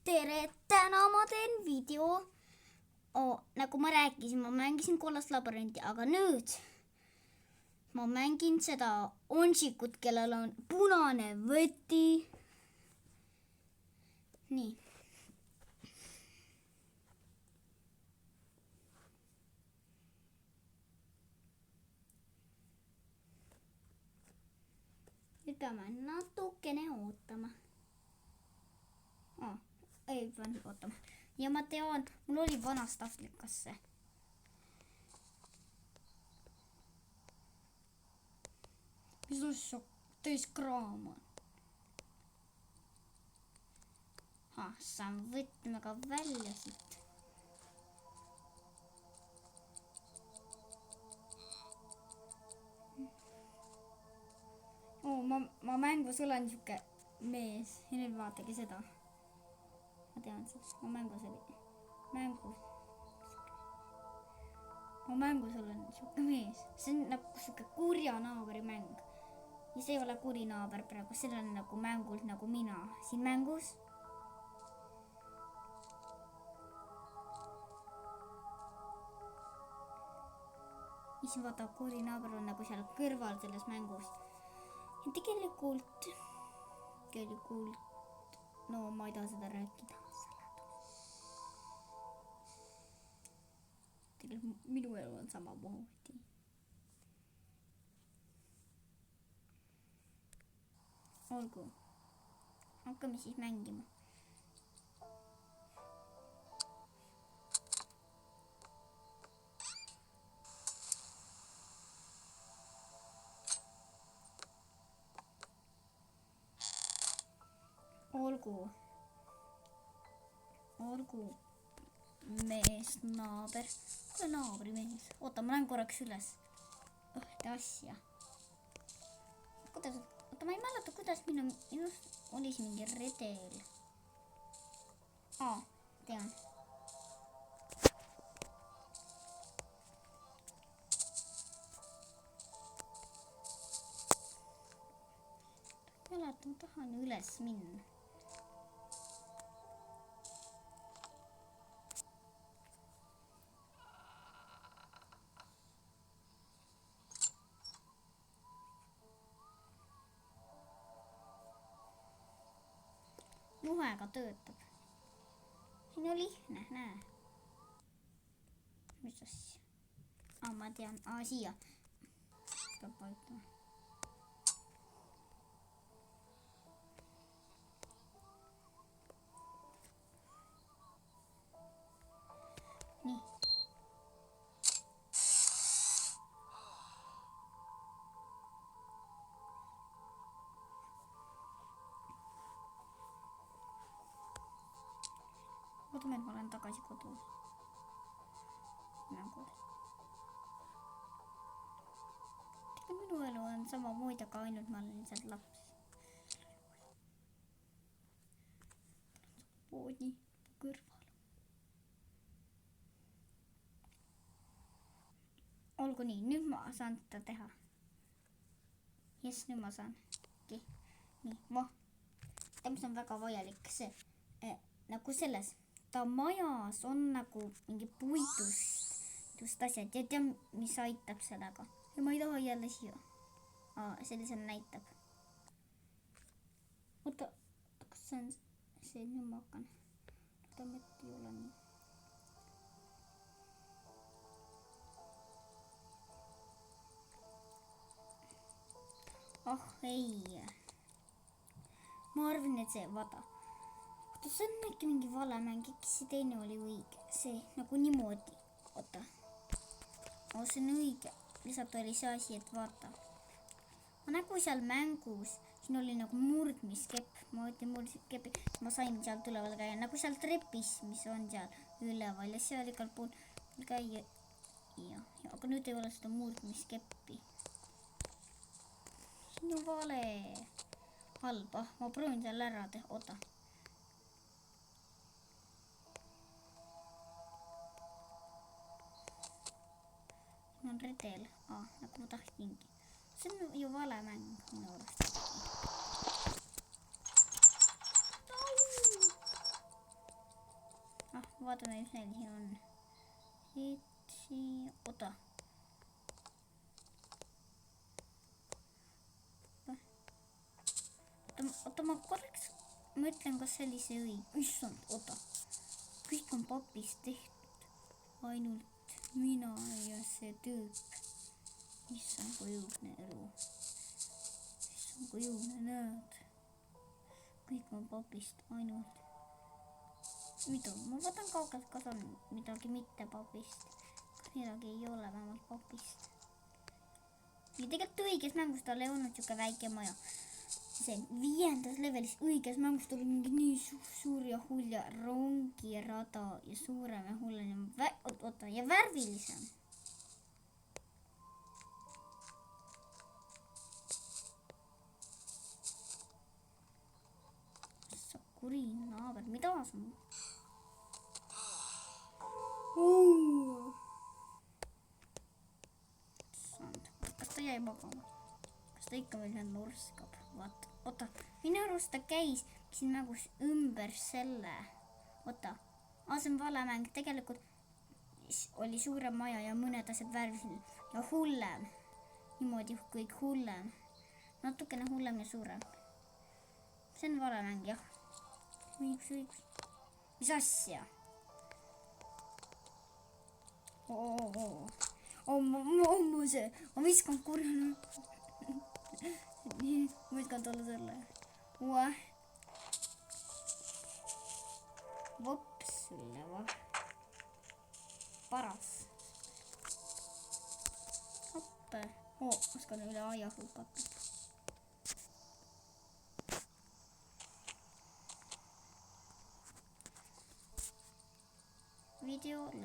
tere, täna ma teen video. Nagu ma rääkisin, ma mängisin kollast labürindi, aga nüüd ma mängin seda onsikut, kellel on punane võti. Nii. Nüüd peame natukene ootama. Ei pean ootama. Ja ma tean, mul oli vanast Aafrikasse. Mis asja täis kraam on? Saan võtmega välja siit. Ma mängus olen niisugune mees. Ja nüüd vaatagi seda. Ma tean seda. Ma mängus olen niisugune mees. See on nagu niisugune kurja naabri mäng. Ja see ei ole kuri naaber praegu. See on nagu mängult nagu mina siin mängus. Ja siin vaata kuri naaber on nagu seal kõrval selles mängus. Ja tegelikult, no ma ei taha seda rääkida. Tegelikult minu elu on samamoodi. Olgu, hakkame siis mängima. Olgu mees, naaber, ole naabri mees. Oota, ma lähen korraks üles. Ühte asja. Oota, ma ei mäleta, kuidas minust oli siin mingi redel. Tean. Ma tahan üles minna. Juhega töötab. Siin on lihtne, näe. Mis asja? Ma tean. Siia. Peab vajutama. Nii. Oota, ma olen tagasi kodus. Minu elu on samamoodi, aga ainult ma olen lihtsalt laps. Poodi kõrval. Olgu nii, nüüd ma saan seda teha. Jes, nüüd ma saan. Nii, mis on väga vajalik see, nagu selles. Ta majas on nagu mingi puidust just asjad ja tea, mis aitab sellega. Ja ma ei taha jälle siia. Sellisena näitab. Oota, kas see on see, nüüd ma hakkan. Oota, mõtti ei ole nii. Ei. Ma arvan, et see, vaata. Oota, see on äkki mingi vale mäng, äkki see teine oli õige. See nagu niimoodi. Oota. See on õige. Lihtsalt oli see asi, et vaata. Ma nagu seal mängus, siin oli nagu murdmiskepp. Ma võtin murdmiskepi, ma sain sealt üleval käia. Nagu seal trepis, mis on seal üleval. Ja seal igal pool käia. Ja, aga nüüd ei ole seda murdmiskeppi. See on vale. Halba. Ma proovin seal ära teha. Oota. On redel. Nagu ma tahtsingi. See on ju vale mäng minu arust. vaatame, mis meil siin on. Oota. Oota, ma korraks mõtlen, kas see oli see õige. Issand, oota. Kõik on papist tehtud. Ainult mina ja see tüüp. Issand, kui õudne elu. Issand, kui õudne näed. Kõik on papist ainult. Mida? Ma võtan kaugelt kasan midagi mitte papist. Kas midagi ei ole vähemalt papist. Ja tegelikult õiges mängus tal ei olnud siuke väike maja. See 5. levelis õiges mängus tuli mingi nii suur ja hull ja rongirada ja suurem ja hullem ja värvilisem. Sakuri naaber, mida sa kas ta jäi magama? Kas ta ikka veel norskab? Vaata, oota, minu arust ta käis siin mängus ümber selle. Oota, see on vale mäng. Tegelikult oli suurem maja ja mõned asjad värvisid ja hullem. Niimoodi kõik hullem. Natukene hullem ja suurem. See on vale mäng, jah. Õigus. Mis asja? Ma viskan kurjana. Ma viskan talle selle. Vops sulle paras. Hoppe. Oskan üle aia hüpata. Video lõpp.